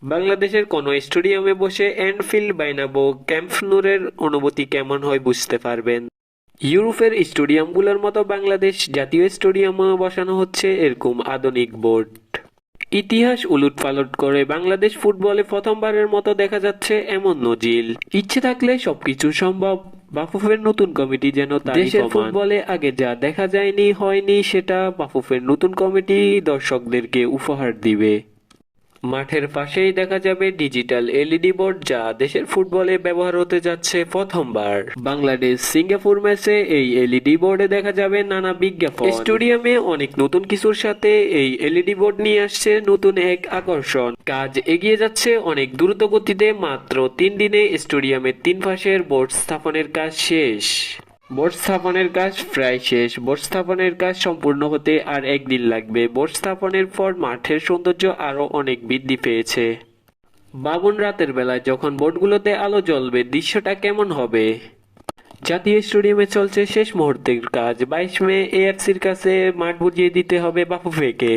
বাংলাদেশের কোনো স্টেডিয়ামে বসে এনফিল্ড বাইনাবো ক্যাম্প নুরের অনুভূতি কেমন হয় বুঝতে পারবেন। ইউরোপের স্টেডিয়ামগুলোর মতো বাংলাদেশ জাতীয় স্টেডিয়ামে বসানো হচ্ছে এরকম আধুনিক বোর্ড। ইতিহাস উলটপালট করে বাংলাদেশ ফুটবলে প্রথমবারের মতো দেখা যাচ্ছে এমন নজির। ইচ্ছে থাকলে সবকিছু সম্ভব। বাফুফের নতুন কমিটি যেন দেশের ফুটবলে আগে যা দেখা যায়নি হয়নি সেটা বাফুফের নতুন কমিটি দর্শকদেরকে উপহার দিবে। মাঠের পাশেই দেখা যাবে ডিজিটাল এলইডি বোর্ড, যা দেশের ফুটবলে ব্যবহার হতে যাচ্ছে প্রথমবার। বাংলাদেশ সিঙ্গাপুর ম্যাচে এই এলইডি বোর্ডে দেখা যাবে নানা বিজ্ঞাপন। স্টেডিয়ামে অনেক নতুন কিছুর সাথে এই এলইডি বোর্ড নিয়ে আসছে নতুন এক আকর্ষণ। কাজ এগিয়ে যাচ্ছে অনেক দ্রুত গতিতে। মাত্র 3 দিনে স্টেডিয়ামের 3 পাশের বোর্ড স্থাপনের কাজ শেষ। বোর্ড স্থাপনের কাজ প্রায় শেষ। বোর্ড স্থাপনের কাজ সম্পূর্ণ হতে আর 1 দিন লাগবে। বোর্ড স্থাপনের পর মাঠের সৌন্দর্য আরো অনেক বৃদ্ধি পেয়েছে। ভাবুন রাতের বেলায় যখন বোর্ডগুলোতে আলো জ্বলবে দৃশ্যটা কেমন হবে। জাতীয় স্টেডিয়ামে চলছে শেষ মুহূর্তের কাজ। 22 মে এএফসির কাছে মাঠ বুঝিয়ে দিতে হবে বাফুফেকে।